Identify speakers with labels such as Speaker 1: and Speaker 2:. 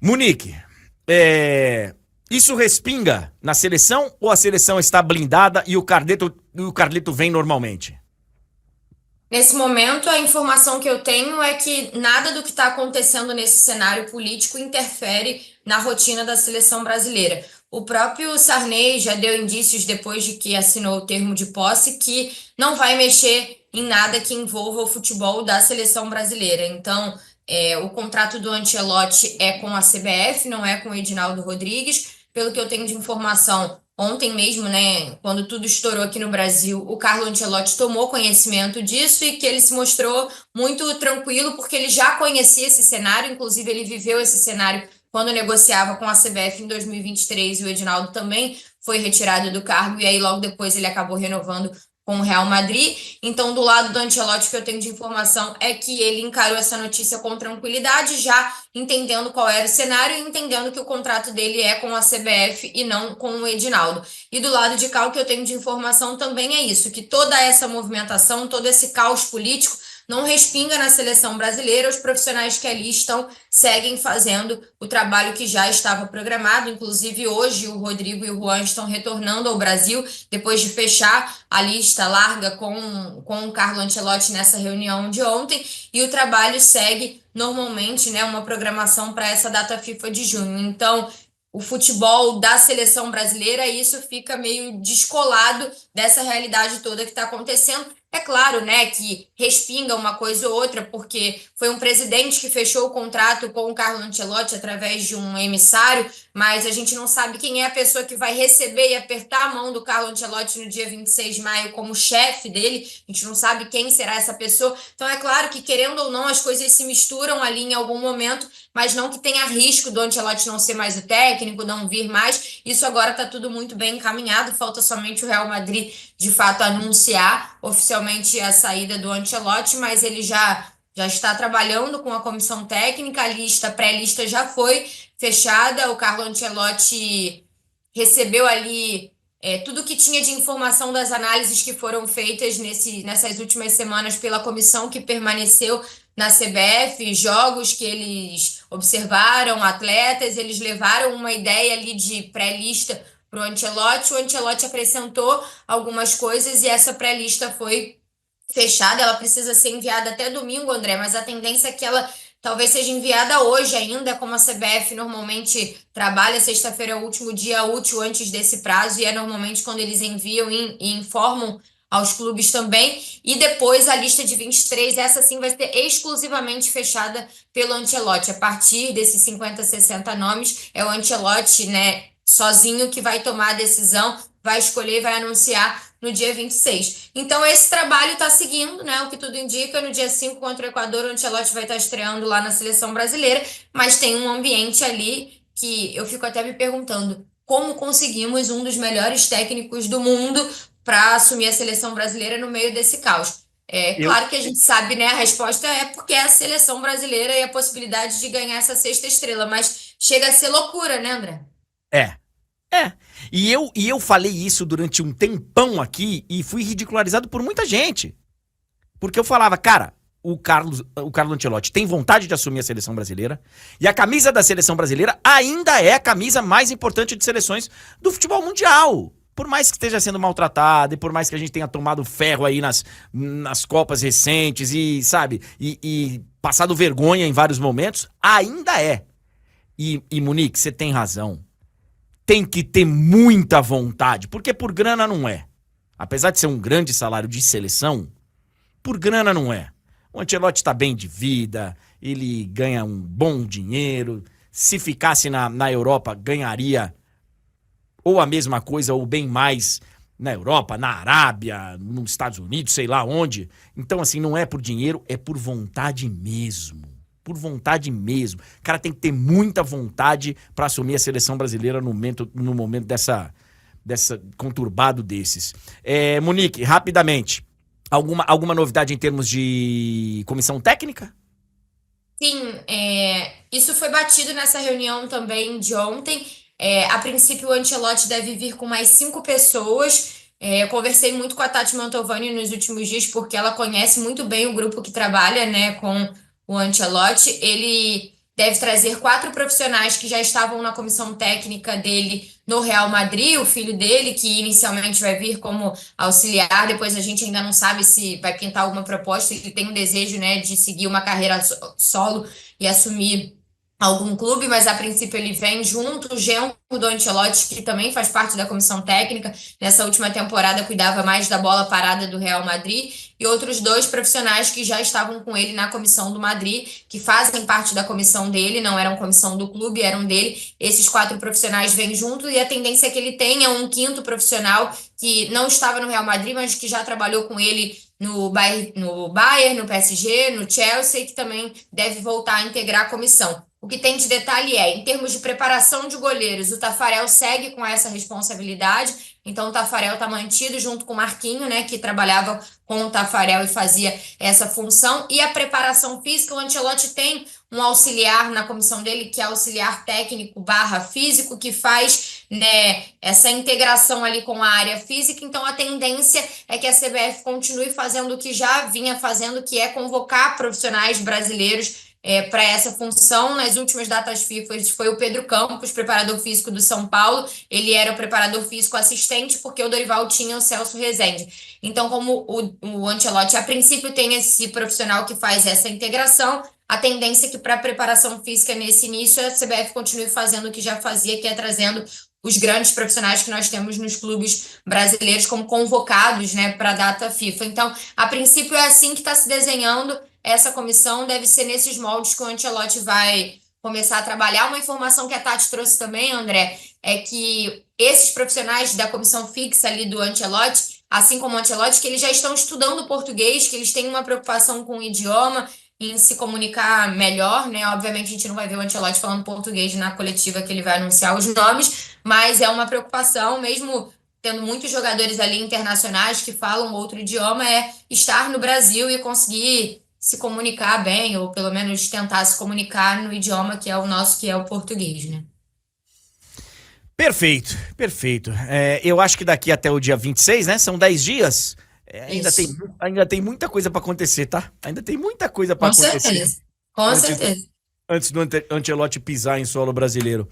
Speaker 1: Munique, isso respinga na seleção ou a seleção está blindada e o Carleto vem normalmente?
Speaker 2: Nesse momento, a informação que eu tenho é que nada do que está acontecendo nesse cenário político interfere na rotina da seleção brasileira. O próprio Sarney já deu indícios, depois de que assinou o termo de posse, que não vai mexer em nada que envolva o futebol da seleção brasileira. Então, o contrato do Ancelotti é com a CBF, não é com o Edinaldo Rodrigues. Pelo que eu tenho de informação, ontem mesmo, né, quando tudo estourou aqui no Brasil, o Carlo Ancelotti tomou conhecimento disso e que ele se mostrou muito tranquilo, porque ele já conhecia esse cenário, inclusive ele viveu esse cenário quando negociava com a CBF em 2023 e o Edinaldo também foi retirado do cargo, e aí logo depois ele acabou renovando com o Real Madrid. Então, do lado do Ancelotti, o que eu tenho de informação é que ele encarou essa notícia com tranquilidade, já entendendo qual era o cenário e entendendo que o contrato dele é com a CBF e não com o Edinaldo. E do lado de cá, o que eu tenho de informação também é isso, que toda essa movimentação, todo esse caos político não respinga na seleção brasileira. Os profissionais que ali estão seguem fazendo o trabalho que já estava programado. Inclusive, hoje o Rodrigo e o Juan estão retornando ao Brasil, depois de fechar a lista larga com o Carlo Ancelotti nessa reunião de ontem, e o trabalho segue normalmente, né, uma programação para essa data FIFA de junho. Então, o futebol da seleção brasileira, isso fica meio descolado dessa realidade toda que está acontecendo. É claro, né, que respinga uma coisa ou outra, porque foi um presidente que fechou o contrato com o Carlo Ancelotti através de um emissário, mas a gente não sabe quem é a pessoa que vai receber e apertar a mão do Carlo Ancelotti no dia 26 de maio como chefe dele. A gente não sabe quem será essa pessoa. Então é claro que, querendo ou não, as coisas se misturam ali em algum momento, mas não que tenha risco do Ancelotti não ser mais o técnico, não vir mais. Isso agora está tudo muito bem encaminhado, falta somente o Real Madrid de fato anunciar oficialmente a saída do Ancelotti, mas ele já está trabalhando com a comissão técnica, a lista, pré-lista já foi fechada. O Carlo Ancelotti recebeu ali tudo que tinha de informação das análises que foram feitas nessas últimas semanas pela comissão que permaneceu na CBF, jogos que eles observaram, atletas, eles levaram uma ideia ali de pré-lista para o Ancelotti acrescentou algumas coisas e essa pré-lista foi fechada. Ela precisa ser enviada até domingo, André, mas a tendência é que ela talvez seja enviada hoje ainda, como a CBF normalmente trabalha. Sexta-feira é o último dia útil antes desse prazo, e é normalmente quando eles enviam e informam aos clubes também. E depois a lista de 23, essa sim vai ser exclusivamente fechada pelo Ancelotti. A partir desses 50, 60 nomes, é o Ancelotti, né, sozinho que vai tomar a decisão, vai escolher e vai anunciar no dia 26. Então, esse trabalho está seguindo, né? O que tudo indica, no dia 5 contra o Equador, o Ancelotti vai estar estreando lá na seleção brasileira, mas tem um ambiente ali que eu fico até me perguntando como conseguimos um dos melhores técnicos do mundo para assumir a seleção brasileira no meio desse caos. É
Speaker 1: Eu,
Speaker 2: claro que a gente sabe, né? A resposta é porque é a seleção brasileira e a possibilidade de ganhar essa sexta estrela, mas chega a ser loucura, né, André?
Speaker 1: é, é. E eu falei isso durante um tempão aqui e fui ridicularizado por muita gente. Porque eu falava, cara, o Carlo Ancelotti tem vontade de assumir a seleção brasileira e a camisa da seleção brasileira ainda é a camisa mais importante de seleções do futebol mundial. Por mais que esteja sendo maltratada e por mais que a gente tenha tomado ferro aí nas Copas recentes e, sabe, e passado vergonha em vários momentos, ainda é. E Munique, você tem razão. Tem que ter muita vontade, porque por grana não é. Apesar de ser um grande salário de seleção, por grana não é. O Ancelotti está bem de vida, ele ganha um bom dinheiro. Se ficasse na Europa, ganharia ou a mesma coisa ou bem mais na Europa, na Arábia, nos Estados Unidos, sei lá onde. Então, assim, não é por dinheiro, é por vontade mesmo. Por vontade mesmo. O cara tem que ter muita vontade para assumir a seleção brasileira no momento dessa conturbado desses. Monique, rapidamente. Alguma novidade em termos de comissão técnica?
Speaker 2: Sim, isso foi batido nessa reunião também de ontem. A princípio, o Ancelotti deve vir com mais 5 pessoas. Eu conversei muito com a Tati Mantovani nos últimos dias, porque ela conhece muito bem o grupo que trabalha, né, com o Ancelotti. Ele deve trazer 4 profissionais que já estavam na comissão técnica dele no Real Madrid, o filho dele, que inicialmente vai vir como auxiliar, depois a gente ainda não sabe se vai pintar alguma proposta, ele tem um desejo, né, de seguir uma carreira solo e assumir algum clube, mas a princípio ele vem junto, o genro do Ancelotti, que também faz parte da comissão técnica, nessa última temporada cuidava mais da bola parada do Real Madrid, e outros 2 profissionais que já estavam com ele na comissão do Madrid, que fazem parte da comissão dele, não eram comissão do clube, eram dele. Esses 4 profissionais vêm junto e a tendência é que ele tenha um 5º profissional que não estava no Real Madrid, mas que já trabalhou com ele no Bayern, no PSG, no Chelsea, que também deve voltar a integrar a comissão. O que tem de detalhe é, em termos de preparação de goleiros, o Taffarel segue com essa responsabilidade, então o Taffarel está mantido junto com o Marquinho, né, que trabalhava com o Taffarel e fazia essa função, e a preparação física, o Ancelotti tem um auxiliar na comissão dele, que é auxiliar técnico / físico, que faz, né, essa integração ali com a área física, então a tendência é que a CBF continue fazendo o que já vinha fazendo, que é convocar profissionais brasileiros para essa função. Nas últimas datas FIFA foi o Pedro Campos, preparador físico do São Paulo, ele era o preparador físico assistente, porque o Dorival tinha o Celso Rezende. Então, como o Ancelotti, a princípio, tem esse profissional que faz essa integração, a tendência é que para a preparação física nesse início, a CBF continue fazendo o que já fazia, que é trazendo os grandes profissionais que nós temos nos clubes brasileiros como convocados, né, para a data FIFA. Então, a princípio é assim que está se desenhando essa comissão, deve ser nesses moldes que o Ancelotti vai começar a trabalhar. Uma informação que a Tati trouxe também, André, é que esses profissionais da comissão fixa ali do Ancelotti, assim como o Ancelotti, que eles já estão estudando português, que eles têm uma preocupação com o idioma, em se comunicar melhor, né? Obviamente a gente não vai ver o Ancelotti falando português na coletiva que ele vai anunciar os nomes, mas é uma preocupação, mesmo tendo muitos jogadores ali internacionais que falam outro idioma, é estar no Brasil e conseguir se comunicar bem, ou pelo menos tentar se comunicar no idioma que é o nosso, que é o português, né?
Speaker 1: Perfeito, perfeito. Eu acho que daqui até o dia 26, né? São 10 dias. Ainda tem muita coisa pra acontecer, tá? Ainda tem muita coisa pra
Speaker 2: Com
Speaker 1: acontecer
Speaker 2: certeza, com
Speaker 1: antes,
Speaker 2: certeza.
Speaker 1: antes do Ancelotti pisar em solo brasileiro.